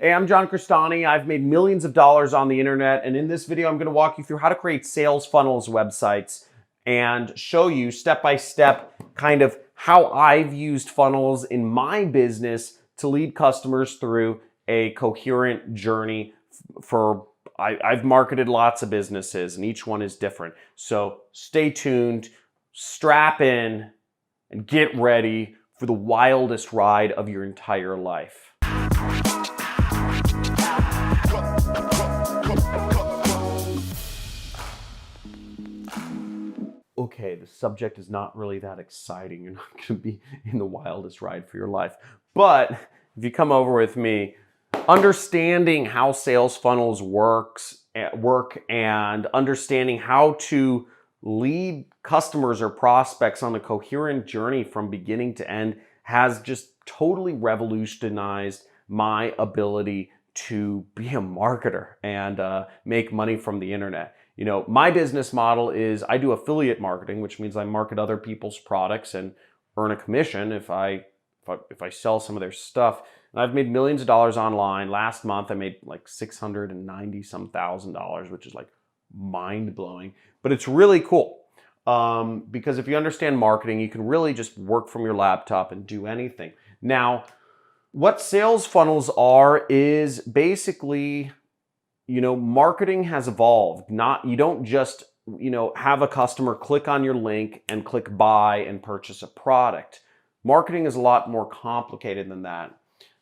Hey, I'm John Crestani. I've made millions of dollars on the internet, and in this video, I'm going to walk you through how to create sales funnels websites and show you step by step kind of how I've used funnels in my business to lead customers through a coherent journey I've marketed lots of businesses, and each one is different. So stay tuned, strap in, and get ready for the wildest ride of your entire life. Okay, the subject is not really that exciting. You're not going to be in the wildest ride for your life. But if you come over with me, understanding how sales funnels work and understanding how to lead customers or prospects on a coherent journey from beginning to end has just totally revolutionized my ability to be a marketer and make money from the internet. You know, my business model is I do affiliate marketing, which means I market other people's products and earn a commission if I sell some of their stuff. And I've made millions of dollars online. Last month I made like $690,000, which is like mind blowing. But it's really cool because if you understand marketing, you can really just work from your laptop and do anything. Now, what sales funnels are is basically, you know, marketing has evolved. You don't just, have a customer click on your link and click buy and purchase a product. Marketing is a lot more complicated than that.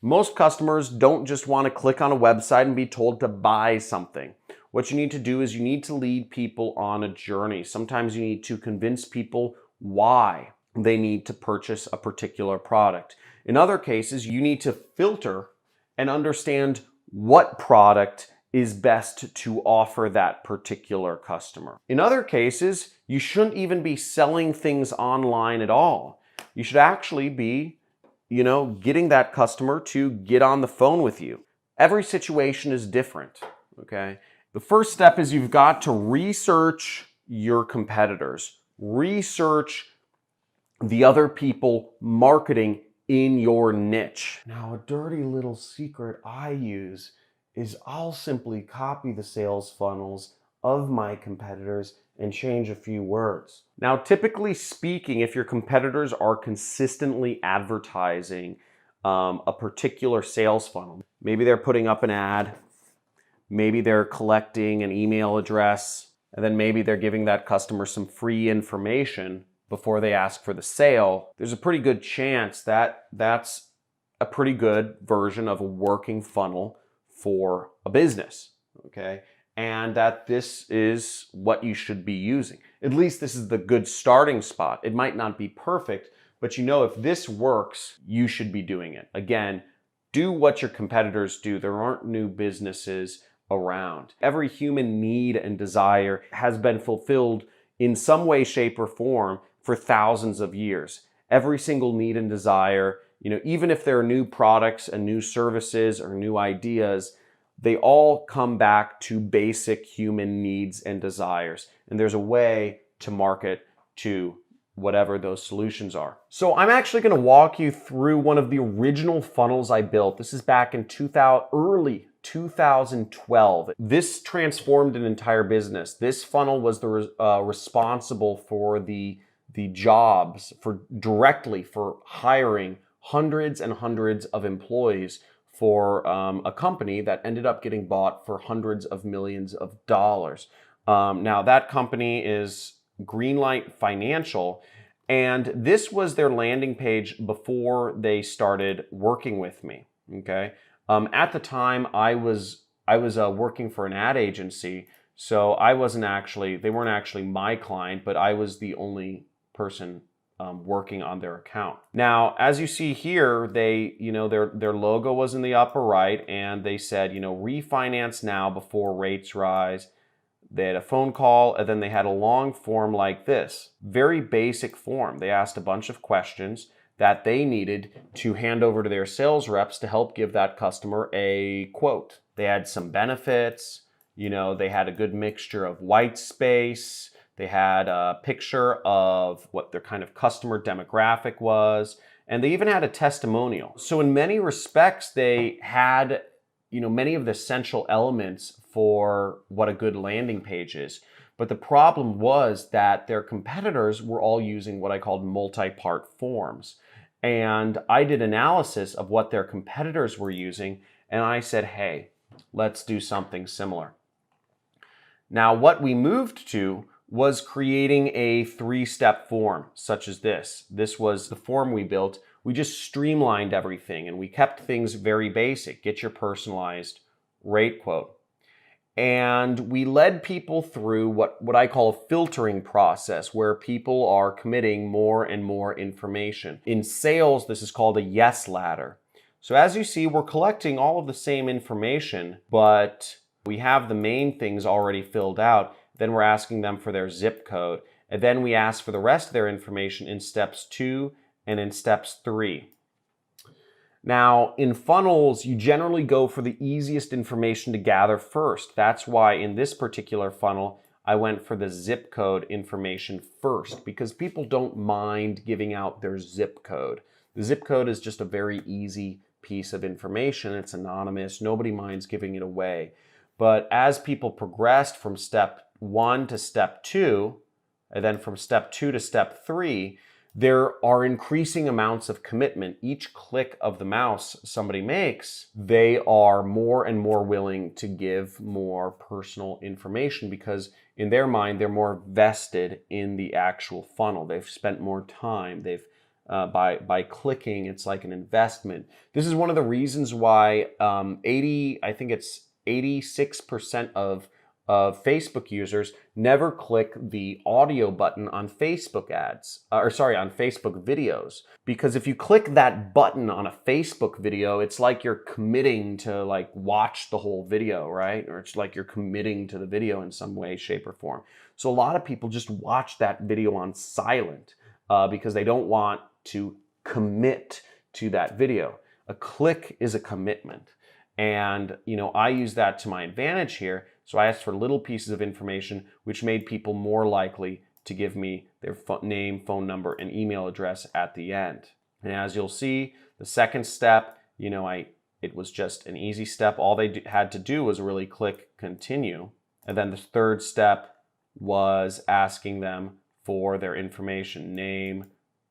Most customers don't just want to click on a website and be told to buy something. What you need to do is you need to lead people on a journey. Sometimes you need to convince people why they need to purchase a particular product. In other cases, you need to filter and understand what product is best to offer that particular customer. In other cases, you shouldn't even be selling things online at all. You should actually be, getting that customer to get on the phone with you. Every situation is different, okay? The first step is you've got to research your competitors. Research the other people marketing in your niche. Now, a dirty little secret I use is I'll simply copy the sales funnels of my competitors and change a few words. Now, typically speaking, if your competitors are consistently advertising a particular sales funnel, maybe they're putting up an ad, maybe they're collecting an email address, and then maybe they're giving that customer some free information before they ask for the sale, there's a pretty good chance that that's a pretty good version of a working funnel for a business, okay? And that this is what you should be using. At least this is the good starting spot. It might not be perfect, but if this works, you should be doing it. Again, do what your competitors do. There aren't new businesses around. Every human need and desire has been fulfilled in some way, shape, or form for thousands of years. Every single need and desire, even if there are new products and new services or new ideas, they all come back to basic human needs and desires. And there's a way to market to whatever those solutions are. So I'm actually going to walk you through one of the original funnels I built. This is back in early 2012. This transformed an entire business. This funnel was responsible for the jobs directly for hiring hundreds and hundreds of employees for a company that ended up getting bought for hundreds of millions of dollars. Now that company is Greenlight Financial, and this was their landing page before they started working with me. Okay, at the time I was working for an ad agency, so they weren't actually my client, but I was the only person working on their account. Now, as you see here, they, their logo was in the upper right, and they said, refinance now before rates rise. They had a phone call, and then they had a long form like this. Very basic form. They asked a bunch of questions that they needed to hand over to their sales reps to help give that customer a quote. They had some benefits, they had a good mixture of white space. They had a picture of what their kind of customer demographic was, and they even had a testimonial. So in many respects, they had many of the essential elements for what a good landing page is. But the problem was that their competitors were all using what I called multi-part forms. And I did analysis of what their competitors were using, and I said, hey, let's do something similar. Now, what we moved to was creating a 3-step form, such as this. This was the form we built. We just streamlined everything, and we kept things very basic. Get your personalized rate quote. And we led people through what I call a filtering process, where people are committing more and more information. In sales, this is called a yes ladder. So as you see, we're collecting all of the same information, but we have the main things already filled out. Then we're asking them for their zip code. And then we ask for the rest of their information in steps 2 and in steps 3. Now, in funnels, you generally go for the easiest information to gather first. That's why in this particular funnel, I went for the zip code information first, because people don't mind giving out their zip code. The zip code is just a very easy piece of information. It's anonymous. Nobody minds giving it away. But as people progressed from step 1 to step 2, and then from step 2 to step 3, there are increasing amounts of commitment. Each click of the mouse somebody makes, they are more and more willing to give more personal information, because in their mind, they're more vested in the actual funnel. They've spent more time. They've by clicking, it's like an investment. This is one of the reasons why 86% of Facebook users never click the audio button on Facebook ads, on Facebook videos. Because if you click that button on a Facebook video, it's like you're committing to watch the whole video, right? Or it's like you're committing to the video in some way, shape, or form. So a lot of people just watch that video on silent because they don't want to commit to that video. A click is a commitment. And, I use that to my advantage here. So I asked for little pieces of information, which made people more likely to give me their name, phone number, and email address at the end. And as you'll see, the second step, it was just an easy step. All they had to do was really click continue. And then the third step was asking them for their information, name,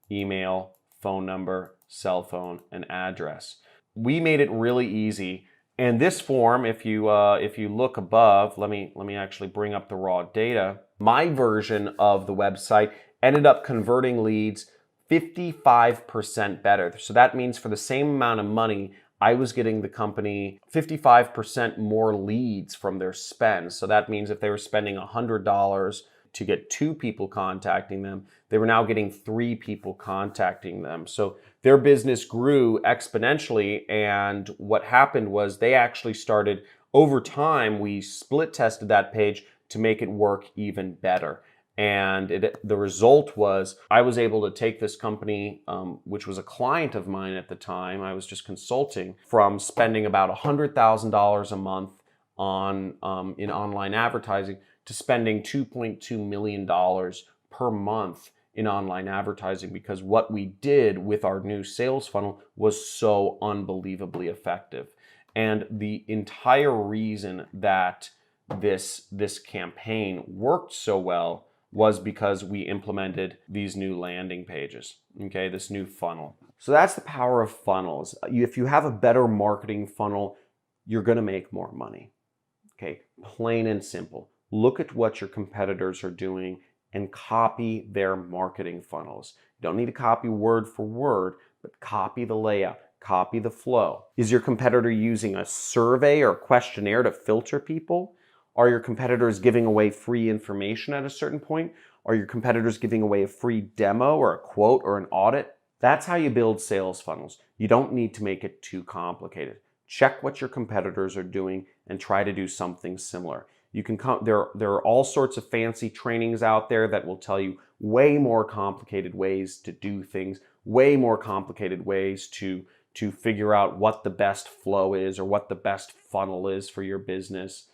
email, phone number, cell phone, and address. We made it really easy. And this form, if you look above, let me actually bring up the raw data. My version of the website ended up converting leads 55% better. So that means for the same amount of money, I was getting the company 55% more leads from their spend. So that means if they were spending $100 to get 2 people contacting them, they were now getting 3 people contacting them. So their business grew exponentially, and what happened was they actually started, over time, we split tested that page to make it work even better. And the result was I was able to take this company, which was a client of mine at the time, I was just consulting, from spending about $100,000 a month on in online advertising to spending $2.2 million per month in online advertising, because what we did with our new sales funnel was so unbelievably effective. And the entire reason that this campaign worked so well was because we implemented these new landing pages, okay, this new funnel. So that's the power of funnels. If you have a better marketing funnel, you're gonna make more money, okay, plain and simple. Look at what your competitors are doing and copy their marketing funnels. You don't need to copy word for word, but copy the layout, copy the flow. Is your competitor using a survey or questionnaire to filter people? Are your competitors giving away free information at a certain point? Are your competitors giving away a free demo or a quote or an audit? That's how you build sales funnels. You don't need to make it too complicated. Check what your competitors are doing and try to do something similar. You can there are all sorts of fancy trainings out there that will tell you way more complicated ways to do things, way more complicated ways to figure out what the best flow is or what the best funnel is for your business.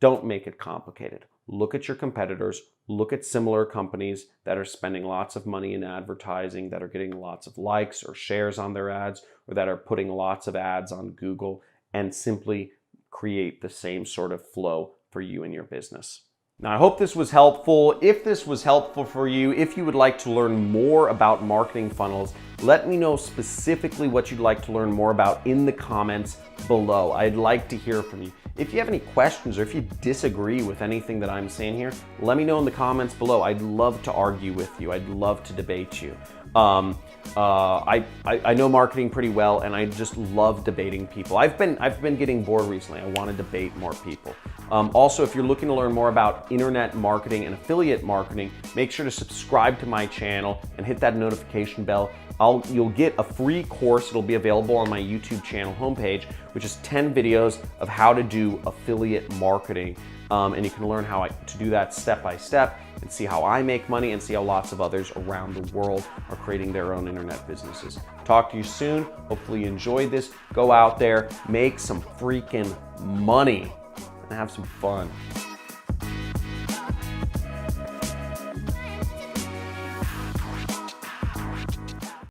Don't make it complicated. Look at your competitors, look at similar companies that are spending lots of money in advertising, that are getting lots of likes or shares on their ads, or that are putting lots of ads on Google, and simply create the same sort of flow for you and your business. Now, I hope this was helpful. If this was helpful for you, if you would like to learn more about marketing funnels, let me know specifically what you'd like to learn more about in the comments below. I'd like to hear from you. If you have any questions or if you disagree with anything that I'm saying here, let me know in the comments below. I'd love to argue with you. I'd love to debate you. I know marketing pretty well, and I just love debating people. I've been getting bored recently. I want to debate more people. Also, if you're looking to learn more about internet marketing and affiliate marketing, make sure to subscribe to my channel and hit that notification bell. You'll get a free course. It'll be available on my YouTube channel homepage, which is 10 videos of how to do affiliate marketing. And you can learn how to do that step by step and see how I make money and see how lots of others around the world are creating their own internet businesses. Talk to you soon. Hopefully you enjoyed this. Go out there, make some freaking money, and have some fun.